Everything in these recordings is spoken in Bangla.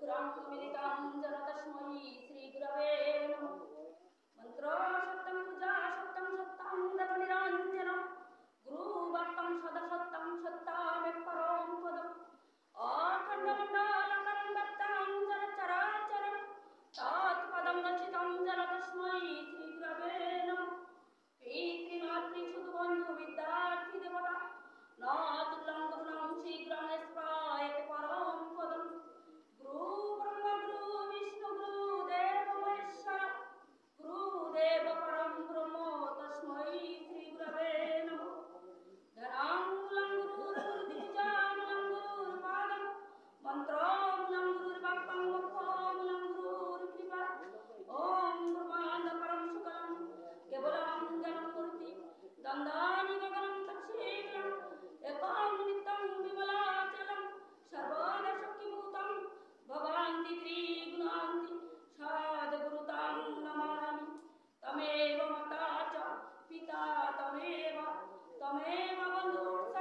चतुराङ्गमिलितां जन तस्मै श्रीगुरवे नमः। मन्त्रो सत्यं पूजा सत्यं सत्तां दपनिरञ्जनं गुरुभक्तं सदसत्तं सत्तामेकपरं पदम् अखण्डमण्डलकरं दत्तं जलचराचरं तत्पदं रचितं जन तस्मै श्रीगुरवे नमः। पितृमातृसुतबन्धुविद्यार्थी देवता न तुल्यं गुरुणां शीघ्रं निष्प्रायते परं पदम्। गुरु ब्रह्मा गुरु विष्णु गुरुदेव महेश्वर गुरुदेव परं ब्रह्म तस्मै श्रीगुरवे नमः। धनाङ्गुलं गुरुर्दिविजामलं गुरुर्पादं मन्त्रमूलं गुरुर्वाक्पं मोक्षमूलं गुरुर्कृपा। ॐ ब्रह्माण्डपरं शुक्लं केवलं ज्ञानमूर्ति दन्दानि गगनं तच्छीलं एकं नित्यं विमलाचलं सर्वदा शक्तिभूतं भवान्ति त्रिगुणान्ति सद्गुरुतां नमामि। तमेव माता च पिता तमेव तमेव बन्धुश्च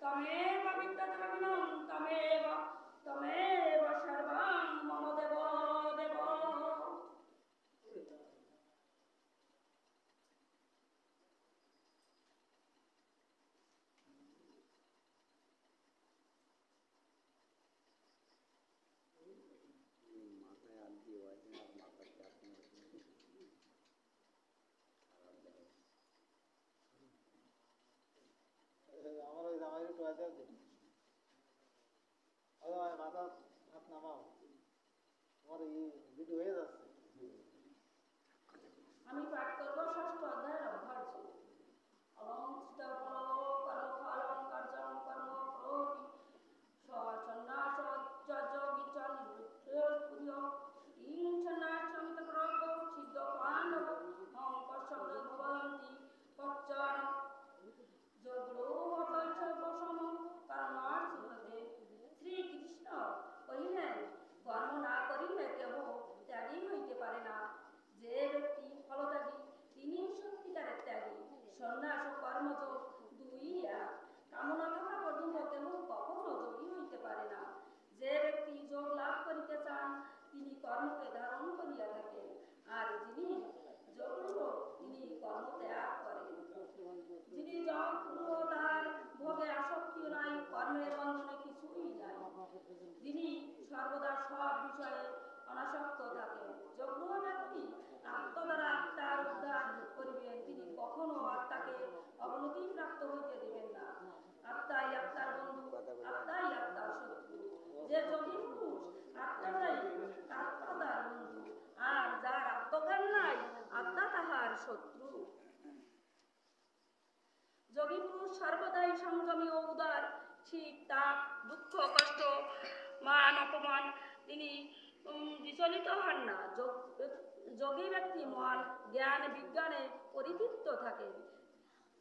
तमेव विद्याद्रविणं तमेव तमेव सर्वं मम देव देव। আমি পাঠ করব ষষ্ঠ অধ্যায়ের অভ্যার্য। অলঙ্কৃত কর্মফলং কার্যং কর্ম কरोति সন্ন্যাসোচ্চযোগী চ নিবৃত্তস্পুর্য ইং সন্ন্যাসমিতপ্রভো ছিদ্যপাণ্ডব হং কশ্যপে ভবন্তি কচ্চন যোগলোহতৈষবসম কর্মার্থতে। শ্রীকৃষ্ণ কহিলেন, কর্ম না করিলে কেহ ত্যাগী হইতে পারে না। যে ব্যক্তি ফলত্যাগী তিনি সত্যিকারের ত্যাগী। সন্ন্যাস ও কর্মযোগ দুই এক। কামনা থাকা পর্যন্ত কেহ কখনো যোগী হইতে পারে না। যে ব্যক্তি যোগ লাভ করিতে চান তিনি কর্মকে ধারণ করিয়া থাকেন, আর যিনি যোগরূঢ় তিনি কর্ম ত্যাগ করেন। যিনি যোগরূঢ় তার ভোগে আসক্তিও নাই, কর্মের বন্ধনে কিছুই নাই। যিনি সর্বদা সব বিষয়ে অনাসক্ত থাকেন। যোগরূঢ় ব্যক্তি আত্ম দ্বারা আত্মার উদ্ধার করিবেন, তিনি কখনো আত্মাকে অবনতি প্রাপ্ত হইতে দিবেন না। আত্মাই আত্মার বন্ধু, আত্মাই আত্মার শত্রু। যে যোগী পুরুষ আত্মাটাই আত্মা তার বন্ধু, আর যার আত্মজ্ঞান নাই আত্মা তাহার শত্রু। যোগী পুরুষ সর্বদাই সংযমী ও উদার। শীত তাপ দুঃখ কষ্ট মান অপমান তিনি বিচলিত হন না। যোগী ব্যক্তি মন জ্ঞান বিজ্ঞানে পরিতৃপ্ত থাকেন,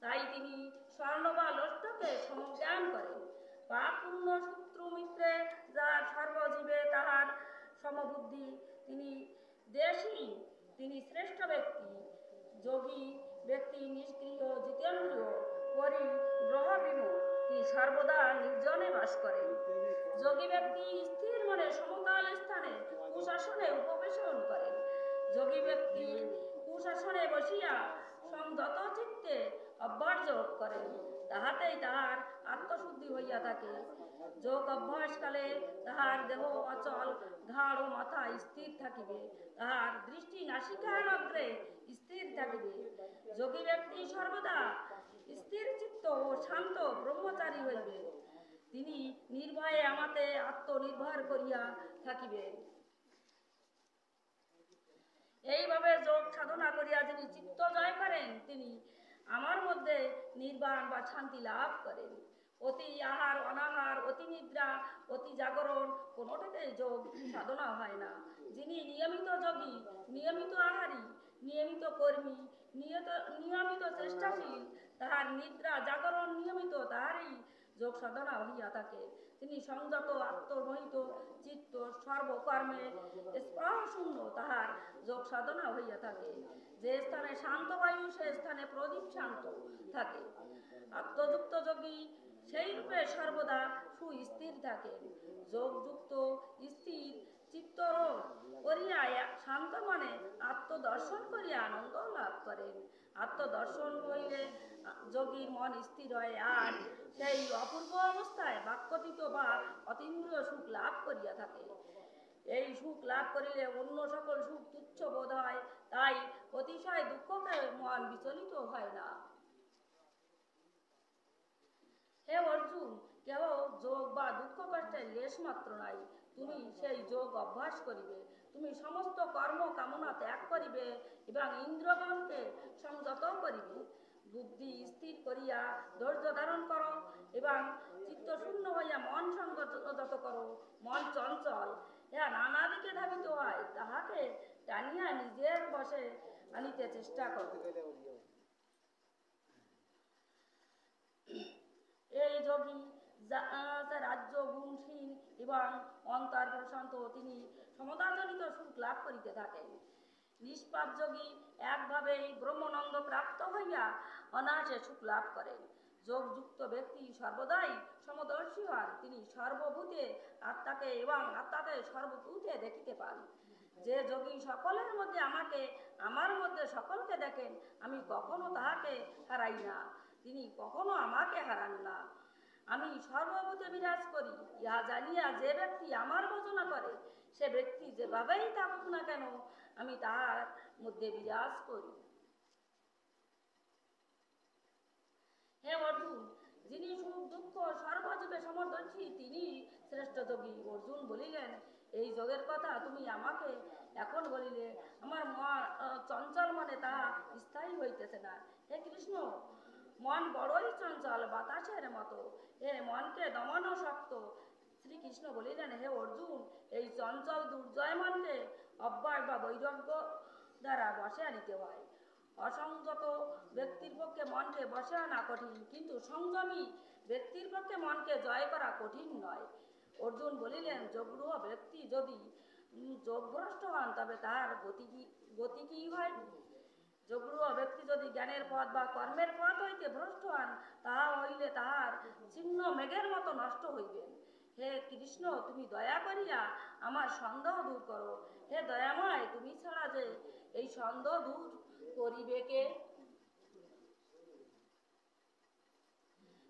তাই তিনি স্বর্ণ বা লোষ্ঠকে সমজ্ঞান করেন। পাপ পুণ্য শত্রু মিত্রে যার সর্বজীবে তাহার সমবুদ্ধি তিনি দেশী, তিনি শ্রেষ্ঠ ব্যক্তি। যোগী ব্যক্তি নিষ্ক্রিয় জিতেন্দ্রিয় পরিগ্রহবিমুখ, তিনি সর্বদা নির্জনে বাস করেন। যোগী ব্যক্তি স্থির মনে সমতল স্থানে কুশাসনে উপবেশন করেন। যোগী ব্যক্তি কুশাসনে বসিয়া সংযত চিত্তে অভ্যার্যোগ করেন, তাহাতেই তাহার আত্মশুদ্ধি হইয়া থাকে। যোগ অভ্যাসকালে তাহার দেহ অচল, ঘাড় ও মাথা স্থির থাকিবে, তাহার দৃষ্টি নাসিকার অগ্রে স্থির থাকিবে। যোগী ব্যক্তি সর্বদা স্থির চিত্ত ও শান্ত ব্রহ্মচারী হইবে, তিনি নির্ভয়ে আমাতে আত্মনির্ভর করিয়া থাকিবেন। এইভাবে যোগ সাধনা করিয়া যিনি চিত্ত জয় করেন তিনি আমার মধ্যে নির্বাণ বা শান্তি লাভ করেন। অতি আহার অনাহার, অতি নিদ্রা, অতি জাগরণ কোনোটাতেই যোগ সাধনা হয় না। যিনি নিয়মিত যোগী, নিয়মিত আহারী, নিয়মিত কর্মী, নিয়মিত চেষ্টাশীল, তাহার নিদ্রা জাগরণ নিয়মিত, তাহারই যোগ সাধনা হইয়া থাকে। তিনি সংযত আত্মমোহিত চিত্ত, সর্বকর্মে স্পৃহশূন্য, তাহার যোগ সাধনা হইয়া থাকে। যে স্থানে শান্ত বায়ু সে স্থানে প্রদীপ শান্ত থাকে। আত্মযুক্ত যোগী সেই রূপে সর্বদা সুস্থির থাকেন। যোগযুক্ত স্থির চিত্ত করিয়া শান্ত মনে আত্মদর্শন করিয়া আনন্দ লাভ করেন। আত্মদর্শন হইলে যোগীর মন স্থির হয়, আর সেই অপূর্ব অবস্থায় বাক্যতীত বা অতীন্দ্রিয় সুখ লাভ করিয়া থাকে। এই সুখ লাভ করিলে অন্য সকল সুখ তুচ্ছ বোধ হয়, তাই অতিশয় দুঃখকে মন বিচলিত হয় না। হে অর্জুন, কেহ যোগ বা দুঃখ কষ্টের লেশ মাত্র নাই। তুমি সেই যোগ অভ্যাস করিবে। তুমি সমস্ত কর্ম কামনা ত্যাগ করিবে এবং ইন্দ্রগণকে সংযত করিবে। বুদ্ধি স্থির করিয়া ধৈর্য ধারণ করো এবং চিত্ত শূন্য হইয়া মন সংযত করো। মন চঞ্চল, ইহা নানা দিকে ধাবিত হয়, তাহাকে টানিয়া নিজের বশে আনিতে চেষ্টা করো। এই যোগী রাজ্য গুণহীন এবং অন্তর প্রশান্ত, তিনি সমতাজনিত সুখ লাভ করিতে থাকেন। নিষ্পাপ যোগী একভাবেই ব্রহ্মানন্দ প্রাপ্ত হইয়া অনায়াসে সুখ লাভ করেন। যোগযুক্ত ব্যক্তি সর্বদাই সমদর্শী হন, তিনি সর্বভূতে আত্মাকে এবং আত্মাকে সর্বভূতে দেখিতে পান। যে যোগী সকলের মধ্যে আমাকে, আমার মধ্যে সকলকে দেখেন, আমি কখনো তাহাকে হারাই না, তিনি কখনো আমাকে হারান না। আমি সর্বভূতে বিরাজ করি, ইহা জানিয়া যে ব্যক্তি আমার ভজনা করে, সে ব্যক্তি যেভাবেই থাকুক না কেন, আমি তাহার মধ্যে বিরাজ করি। হে অর্জুন, যিনি সুখ দুঃখ সর্বজীবে সমদর্শী, তিনি শ্রেষ্ঠ যোগী। অর্জুন বলিলেন, এই যোগের কথা তুমি আমাকে এখন বলিলে আমার চঞ্চল মনে তাহা স্থায়ী হইতেছে না। হে কৃষ্ণ, মন বড়ই চঞ্চল, বাতাসের মতো, এ মনকে দমানো শক্ত। শ্রীকৃষ্ণ বলিলেন, হে অর্জুন, এই চঞ্চল দুর্জয় মনকে অভ্যাস বা বৈরাগ্য দ্বারা বসে আনিতে হয়। অসংযত ব্যক্তির পক্ষে মনকে বসে আনা কঠিন, কিন্তু সংযমী ব্যক্তির পক্ষে মনকে জয় করা কঠিন নয়। অর্জুন বলিলেন, যোগরূহ ব্যক্তি যদি যোগভ্রষ্ট হন, তবে তাহার গতি কি হয়? যোগরূহ ব্যক্তি যদি জ্ঞানের পথ বা কর্মের পথ হইতে ভ্রষ্ট হন, তাহা হইলে তাহার ছিন্ন মেঘের মতো নষ্ট হইবেন। হে কৃষ্ণ, তুমি দয়া করিয়া আমার সন্দেহ দূর করো। হে দয়াময়, তুমি ছাড়া যে এই সন্দেহ দূর করিবে কে?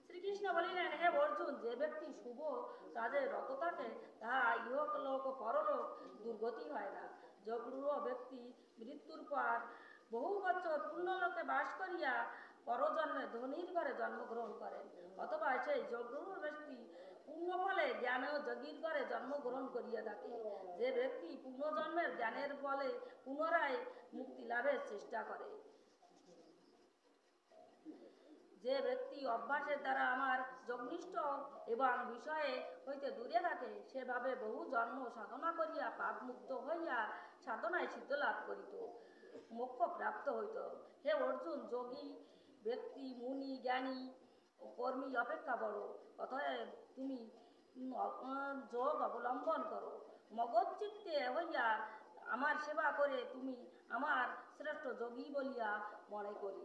শ্রীকৃষ্ণ বলিলেন, হে অর্জুন, যে ব্যক্তি শুভ কাজে রত থাকে, তাহা ইহলোক পরলোক দুর্গতি হয় না। যোগরূহ ব্যক্তি মৃত্যুর পর বহু বছর পুণ্যলোকে বাস করিয়া পরজন্মে ধনীর ঘরে জন্মগ্রহণ করেন, অথবা সেই যোগরূহ ব্যক্তি পুণ্যফলে জ্ঞান ও যোগীর ঘরে জন্মগ্রহণ করিয়া থাকে। যে ব্যক্তি পুণ্যজন্মের জ্ঞানের ফলে পুনরায় মুক্তি লাভের চেষ্টা করে, যে ব্যক্তি অভ্যাসের দ্বারা আমার যোগনিষ্ঠ এবং বিষয়ে হইতে দূরে থাকে, সেভাবে বহু জন্ম সাধনা করিয়া পাপ মুক্ত হইয়া সাধনায় সিদ্ধ লাভ করিত, মোক্ষ প্রাপ্ত হইত। হে অর্জুন, যোগী ব্যক্তি মুনি জ্ঞানী ও কর্মী অপেক্ষা বড়, অতএব তুমি যোগ অবলম্বন করো। মগধ চিত্তে হইয়া আমার সেবা করে তুমি আমার শ্রেষ্ঠ যোগী বলিয়া মনে করি।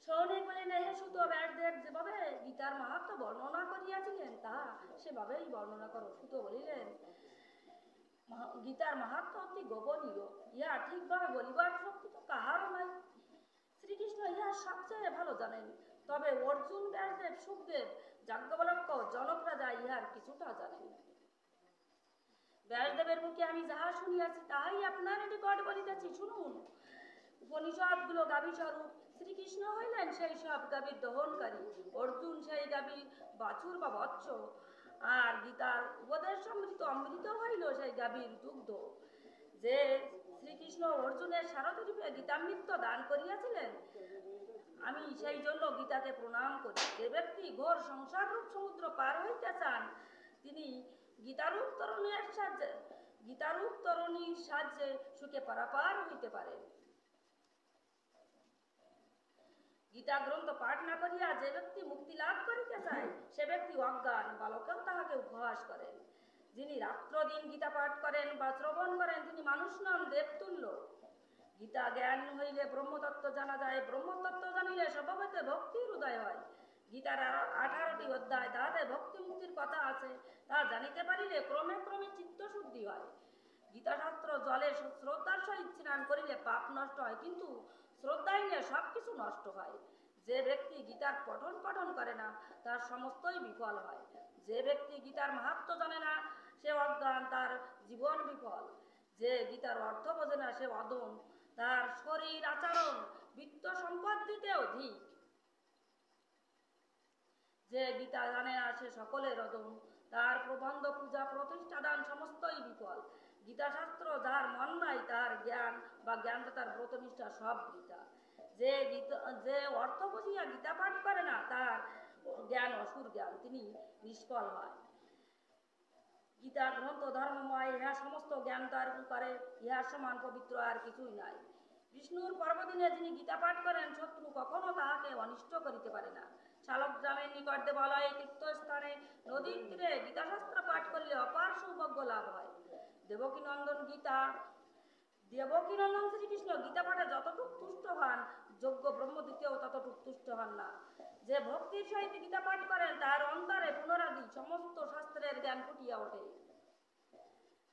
সৌনক বলিলেন, হে সুত, ব্যাসদেব যেভাবে গীতার মাহাত্ম্য বর্ণনা করিয়াছিলেন, তাহা সেভাবেই বর্ণনা করো। সুত বলিলেন, গীতার মাহাত্ম্য অতি গোপনীয়, ইহা ঠিকভাবে বলিবার শক্তি তো কাহারও নাই। শ্রীকৃষ্ণ ইহা সবচেয়ে ভালো জানেন, তবে অর্জুন, ব্যাসদেব, সুখদেব, যাজ্ঞবল্ক্য, জনক রাজা ইহার কিছুটা জানেন। ব্যাসদেবের মুখে আমি যাহা শুনিয়াছি, তাহাই আপনার নিকট বলিতেছি, শুনুন। উপনিষদগুলো গাভী স্বরূপ, শ্রীকৃষ্ণ হইলেন সেই সব গাভীর দহনকারী, অর্জুন সেই গাভীর বাছুর বা বৎস, আর গীতার উপদেশ সমৃত অমৃত হইল সেই গাভীর দুগ্ধ। যে শ্রীকৃষ্ণ অর্জুনের সারথি রূপে গীতামৃত দান করিয়াছিলেন, আমি সেই জন্য গীতাকে প্রণাম করি। যে ব্যক্তি ঘোর সংসাররূপ সমুদ্র পার হইতে চান, তিনি গীতারূপ তরণীর সাহায্যে সুখে পারাপার হইতে পারেন। গীতা গ্রন্থ পাঠ না করিয়া যে ব্যক্তি মুক্তি লাভ করিতে চায়, সে ব্যক্তি অজ্ঞান, বালকেও তাহাকে উপহাস করেন। যিনি রাত্র দিন গীতা পাঠ করেন বা শ্রবণ করেন তিনি মানুষ নন, দেবতুল্য। গীতা জ্ঞান হইলে ব্রহ্মতত্ত্ব জানা যায়, ব্রহ্মতত্ত্ব জানিলে স্বভাবতে ভক্তির উদয় হয়। গীতার 18টি অধ্যায়, তাহাতে ভক্তি মুক্তির কথা আছে, তা জানিতে পারিলে ক্রমে ক্রমে চিত্ত শুদ্ধি হয়। গীতাশাস্ত্র জলে শ্রদ্ধার সহিত স্নান করিলে পাপ নষ্ট হয়, কিন্তু শ্রদ্ধাহীনে সব কিছু নষ্ট হয়। যে ব্যক্তি গীতার পঠন পাঠন করে না তার সমস্তই বিফল হয়। যে ব্যক্তি গীতার মাহাত্ম্য জানে না সে অজ্ঞান, তার জীবন বিফল। যে গীতার অর্থ বোঝে না সে অদম, তার শরীর আচরণ বিত্ত সম্পদ দিতে অধিক। যে গীতা জানে না সে সকলের অদম, তার প্রবন্ধ পূজা প্রতিষ্ঠা দান সমস্তই বিফল। গীতাশাস্ত্র যার মন নাই তার জ্ঞান বা জ্ঞানদাতার ব্রতনিষ্ঠা সব গীতা। যে অর্থ বুঝিয়া গীতা পাঠ করে না তার জ্ঞান অসুর জ্ঞান, তিনি নিষ্ফল হয়। গীতা গ্রন্থ ধর্মময়, ইহা সমস্ত জ্ঞান তার করে, ইহার সমান পবিত্র আর কিছুই নাই। বিষ্ণুর পর্বদিনে যিনি গীতা পাঠ করেন শত্রু কখনো তাহাকে অনিষ্ট করিতে পারে না। শালগ্রামের নিকট দেবালয়ে তীর্থস্থানে নদীর তীরে গীতাশাস্ত্র পাঠ করিলে অপার সৌভাগ্য লাভ হয়। দেবকীনন্দন শ্রীকৃষ্ণ গীতা পাঠে যতটুক তুষ্ট হন যোগ্য ব্রহ্মদ্বিতীয় ততটুক তুষ্ট হন না। যে ভক্তির সহিত গীতা পাঠ করেন তার অন্তরে পুনরাদি সমস্ত শাস্ত্রের জ্ঞান ফুটিয়া ওঠে।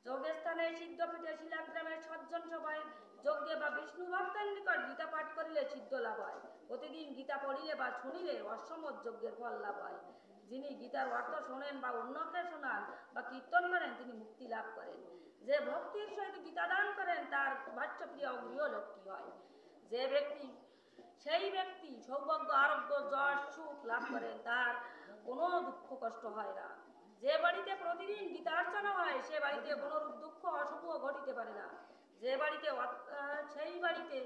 যোগস্থানে সিদ্ধপীঠে শিলাগ্রামের সজ্জন সভায় যজ্ঞে বা বিষ্ণু ভক্তের নিকট গীতা পাঠ করিলে সিদ্ধ লাভ হয়। প্রতিদিন গীতা পড়িলে বা শুনিলে অশ্বমেধ যজ্ঞের ফল লাভ হয়। যিনি গীতার অর্থ শোনেন বা অন্যকে শোনান বা কীর্তন করেন তিনি মুক্তি লাভ করেন। যে ভক্তির সহিত গীতা দান করেন তার বাচ্যপ্রিয় গৃহলক্ষ্মী হয়। সেই ব্যক্তি সৌভাগ্য, আরোগ্য, যশ, সুখ লাভ করেন, তার কোনো দুঃখ কষ্ট হয় না। যে বাড়িতে প্রতিদিন গীতা অর্চনা হয় সে বাড়িতে কোনরূপ দুঃখ অশুভ ঘটিতে পারে না। যে বাড়িতে সেই বাড়িতে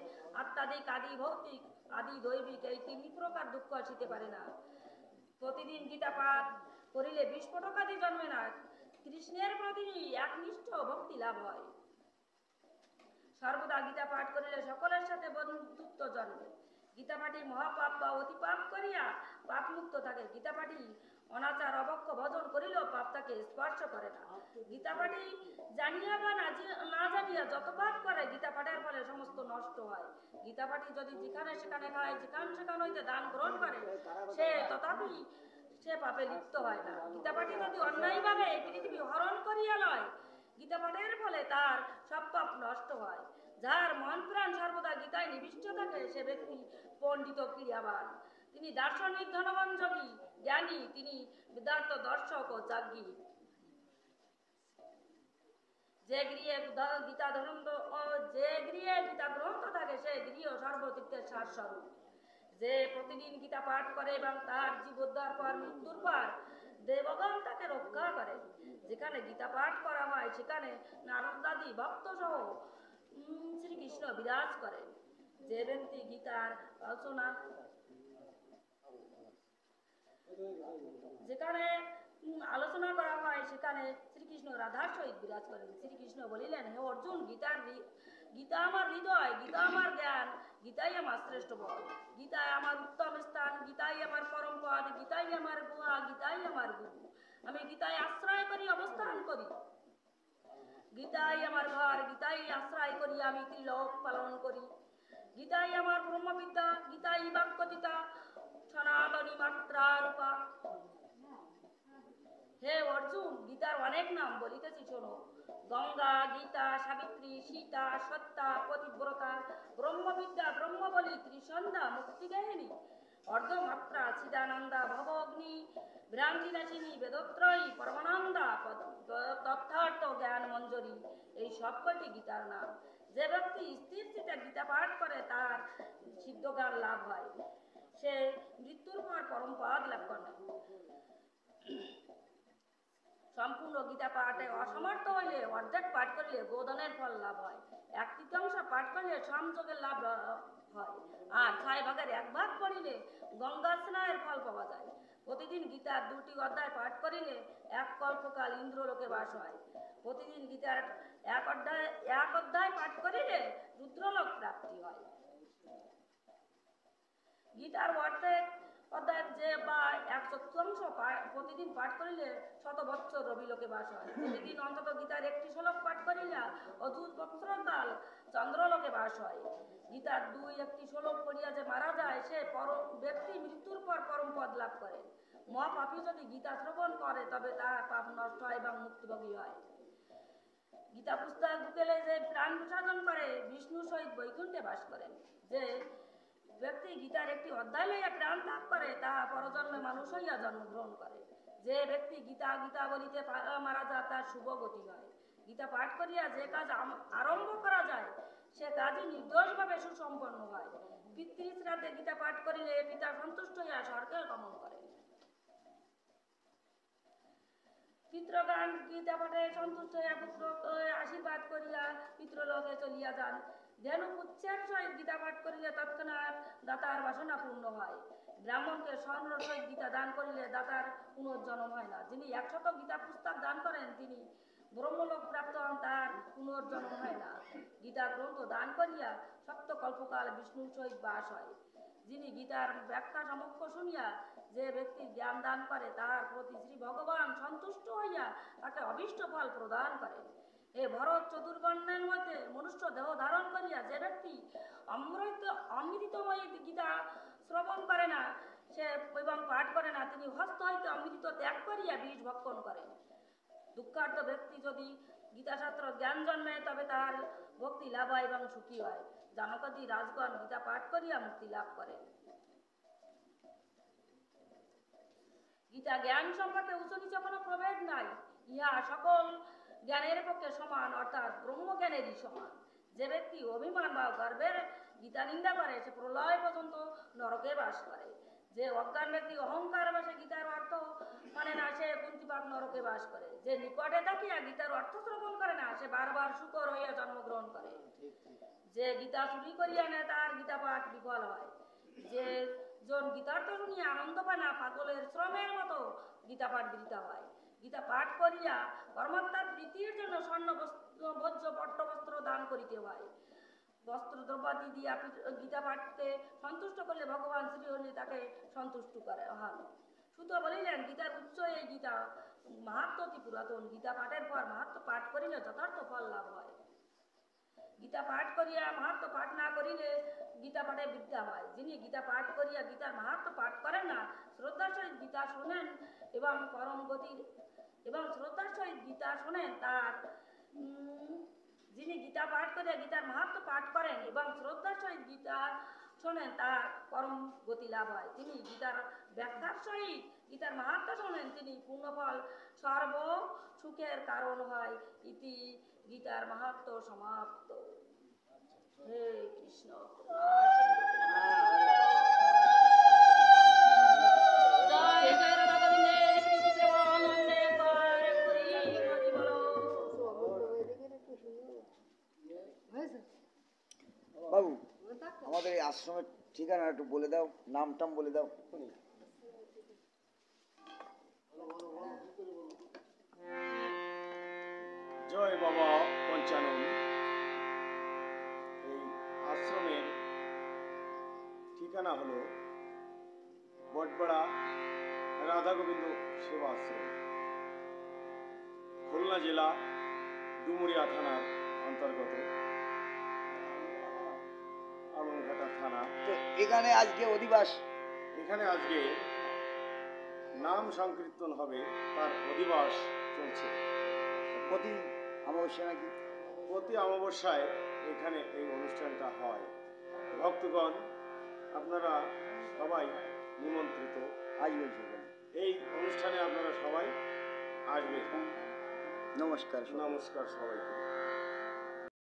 আত্মাদিক, আদি ভৌতিক, আদি দৈবিক এই 3 প্রকার দুঃখ আসিতে পারে না। প্রতিদিন গীতা পাঠ করিলে বিস্ফোটক আদি জন্মে না, কৃষ্ণের প্রতি একনিষ্ঠ ভক্তি লাভ হয়। সর্বদা গীতা পাঠ করিলে সকলের সাথে বন্ধুত্ব জন্মে। গীতাপাঠী মহাপাপ বা অতিপাপ করিয়া পাপ মুক্ত থাকে। গীতাপাঠী অনাচার অবক্ষ ভজন করিলেও পাপ তাকে স্পর্শ করে না। গীতাপাঠী জানিয়া বা না জানিয়া যত পাপ করে গীতাপাঠের ফলে সমস্ত নষ্ট হয়। গীতাপাঠী যদি যেখানে সেখানে খায়, যেখানে সেখানে হইতে দান গ্রহণ করে তথাপি সে পাপে লিপ্ত হয় না। গীতাপাঠী যদি অন্যায়ভাবে পৃথিবী হরণ করিয়া লয় গীতাপাঠের ফলে তার সব পাপ নষ্ট হয়। যার মন প্রাণ সর্বদা গীতায় নিবিষ্ট থাকে সে ব্যক্তি পণ্ডিত ক্রিয়াবান, তিনি দার্শনিক, ধনবান, যোগী, জ্ঞানী, তিনি বেদান্ত দর্শক ও যাজ্ঞী। যে গৃহে গীতা গ্রন্থ থাকে সে গৃহ সর্বতীর্থের সারস্বরূপ। যে প্রতিদিন গীতা পাঠ করে এবং তার জীবোদ্ধার পর মৃত্যুর পর দেবগণ তাকে রক্ষা করে। যেখানে গীতা পাঠ করা হয় সেখানে নারদাদি ভক্ত সহ শ্রীকৃষ্ণ বিরাজ করেন। যে ব্যক্তি গীতার আলোচনা যেখানে আলোচনা করা হয় সেখানে শ্রীকৃষ্ণ রাধার সহিত বিরাজ করেন। শ্রীকৃষ্ণ বলিলেন, হে অর্জুন, গীতা আমার হৃদয়, গীতা আমার জ্ঞান, গীতাই আমার শ্রেষ্ঠ পদ, গীতাই আমার উত্তম স্থান, গীতাই আমার পরম পদ, গীতাই আমার গুহা, গীতাই আমার গুরু। আমি গীতায় আশ্রয় করি অবস্থান করি, গীতাই আমার ঘর, গীতাই আশ্রয় করি আমি ত্রিলোক পালন করি। গীতাই আমার ব্রহ্মবিদ্যা, গীতাই বাক্যচিতা, সনাতনী মাত্রা রূপা। হে অর্জুন, গীতার অনেক নাম বলিতেছি শোনো। গঙ্গা, গীতা, সাবিত্রী, সীতা, সত্যা, পতিব্রতা, ব্রহ্মবিদ্যা, ব্রহ্মবলী, ত্রিসন্ধ্যা, মুক্তিগাহিনী, অর্ধমাত্রা, চিদানন্দা, ভবগ্নি, ভ্রান্তিনাশিনী, বেদত্রয়ী, পরমানন্দা, তথার্থ জ্ঞান মঞ্জরি, এই সবকটি গীতার নাম। যে ব্যক্তি স্থির চিত্তে গীতা পাঠ করে তার সিদ্ধজ্ঞান লাভ হয়, সে মৃত্যুর পর পরম পদ লাভ করে। সম্পূর্ণ গীতা পাঠে অসমর্থ হইলে অর্ধেক পাঠ করিলে গোদানের ফল লাভ হয়, 1/3 পাঠ করিলে সমযোগের লাভ হয়, আর 6 ভাগের 1 ভাগ পড়িলে গঙ্গা স্নানের ফল পাওয়া যায়। প্রতিদিন গীতার 2টি অধ্যায় পাঠ করিলে 1 কল্পকাল ইন্দ্রলোকে বাস হয়। প্রতিদিন গীতার 1 অধ্যায় পাঠ করিলে রুদ্রলোক প্রাপ্তি হয়। গীতার অর্থাৎ যে বা 1/4 প্রতিদিন পাঠ করিলে 100 বৎসর রবিলোকে বাস হয়। প্রতিদিন অন্তত গীতার একটি শ্লোক পাঠ করিলে অযুত বৎসরকাল চন্দ্রলোকে বাস হয়। গীতার 2-1টি শ্লোক পড়িয়া যে মারা যায় সে ব্যক্তি মৃত্যুর পর পরম পদ লাভ করে। মহাপাপী যদি গীতা শ্রবণ করে তবে তার পাপ নষ্ট হয় এবং মুক্তিভোগী হয়। গীতা পুস্তক বুকেলে যে প্রাণ বিসর্জন করে বিষ্ণু সহিত বৈকুণ্ঠে বাস করেন। যে ব্যক্তি গীতার একটি অধ্যায় লইয়া প্রাণ ত্যাগ করে তাহা পরজন্মে মানুষ হইয়া জন্মগ্রহণ করে। যে ব্যক্তি গীতা গীতা বলিতে মারা যায় তার শুভ গতি হয়। গীতা পাঠ করিয়া যে কাজ আরম্ভ করা যায় সে কাজই নির্দোষভাবে সুসম্পন্ন হয়। পিতৃশ্রাদ্ধে গীতা পাঠ করিলে পিতা সন্তুষ্ট হইয়া স্বর্গে গমন করে। পিতৃগণ গীতা পাঠে সন্তুষ্ট হইয়া পুত্র আশীর্বাদ করিয়া পিতৃলোকে চলিয়া যান। ধেনু পুচ্ছের সহিত গীতা পাঠ করিলে তৎক্ষণাৎ দাতার বাসনা পূর্ণ হয়। ব্রাহ্মণকে স্বর্ণর সহিত গীতা দান করিলে দাতার পুনর্জন্ম হয় না। যিনি 100 গীতা পুস্তক দান করেন তিনি ব্রহ্মলোক প্রাপ্ত হন, তার পুনর্জন্ম হয় না। গীতা গ্রন্থ দান করিয়া সপ্তকল্পকাল বিষ্ণুর সহিত বাস হয়। যিনি গীতার ব্যাখ্যা সমক্ষ শুনিয়া যে ব্যক্তি জ্ঞান দান করে তাহার প্রতি শ্রী ভগবান সন্তুষ্ট হইয়া তাকে অভীষ্ট ফল প্রদান করেন। এ ভরত চতুর্বর্ণের মধ্যে মনুষ্য দেহ ধারণ করিয়া যে ব্যক্তি অমৃতময়ী গীতা শ্রবণ করে না সে এবং পাঠ করে না তিনি হস্ত হইতে অমৃত ত্যাগ করিয়া বীজ ভক্ষণ করেন। দুঃখার্থ ব্যক্তি যদি গীতাশাস্ত্র জ্ঞান জন্মে তবে তাহার ভক্তি লাভ হয় এবং সুখী হয়। জানকাদি রাজগণ গীতা পাঠ করিয়া মুক্তি লাভ করেন। গীতা জ্ঞান সম্পর্কে উচ্চ নিচ কোনো প্রভেদ নাই। ইহা সকল জ্ঞানের পক্ষে সমান, অর্থাৎ ব্রহ্মজ্ঞানেরই সমান। যে ব্যক্তি অভিমান বা গর্বের গীতা নিন্দা করে সে প্রলয় পর্যন্ত নরকে বাস করে। যে অজ্ঞান ব্যক্তি অহংকার বসে গীতার অর্থ মানে না সে কুন্তিপাক নরকে বাস করে। যে নিকটে থাকিয়া গীতার অর্থ শ্রবণ করে না সে বারবার শুকর হইয়া জন্মগ্রহণ করে। যে গীতা চুরি করিয়া নেয় তার গীতা পাঠ বিফল হয়। যে জন গীতার্থ শুনিয়া আনন্দ পায় না পাগলের শ্রমের মতো গীতা পাঠ বৃথা হয়। গীতা পাঠ করিয়া পরমাত্মার প্রীতির জন্য স্বর্ণ বজ্র পট্টবস্ত্র দান করিতে হয়। বস্ত্র দ্রব্যাদি দিয়া গীতা পাঠকে সন্তুষ্ট করলে ভগবান শ্রীহরি তাকে সন্তুষ্ট করে হন। সুত বলিলেন গীতার উচ্চ এই গীতা মাহাত্ম্য অতি পুরাতন। গীতা পাঠের পর মাহাত্ম্য পাঠ করিলে যথার্থ ফল লাভ হয়। গীতা পাঠ করিয়া মাহাত্ম্য পাঠ না করিলে গীতা পাঠে বৃদ্ধা হয়। যিনি গীতা পাঠ করিয়া গীতার মাহাত্ম্য পাঠ করেন না শ্রদ্ধার সহিত গীতা শোনেন এবং পরম গতির এবং শ্রদ্ধার সহিত গীতা শোনেন তার যিনি গীতা পাঠ করিয়া গীতার মাহাত্ম্য পাঠ করেন এবং শ্রদ্ধার সহিত গীতা শোনেন তার পরম গতি লাভ হয়। তিনি গীতার ব্যাখ্যার সহিত গীতার মাহাত্ম্য শোনেন তিনি পূর্ণফল সর্ব সুখের কারণ হয়। ইতি গীতার মাহাত্ম্য সমাপ্ত। হে কৃষ্ণ। জয় জয় রাধা গোবিন্দের কৃষ্ণ প্রেমানন্দে পার করি হরি বলো। বাবু আমাদের এই আশ্রমের ঠিকানা একটু বলে দাও, নাম টাম বলে দাও। জয় বাবা পঞ্চানন। এই আশ্রমের ঠিকানা হলো বটপাড়া রাধা গোবিন্দ সেবা আশ্রম, খুলনা জেলা ডুমুরিয়া থানার অন্তর্গত আলমঘাটা থানা। তো এখানে আজকে অধিবাস, এখানে আজকে নাম সংকীর্তন হবে, তার অধিবাস চলছে। প্রতি অমাবস্যা নাকি? প্রতি অমাবস্যায় এখানে এই অনুষ্ঠানটা হয়। ভক্তগণ আপনারা সবাই নিমন্ত্রিত। আসবেন সবাই। এই অনুষ্ঠানে আপনারা সবাই আসবেন। নমস্কার। নমস্কার সবাইকে।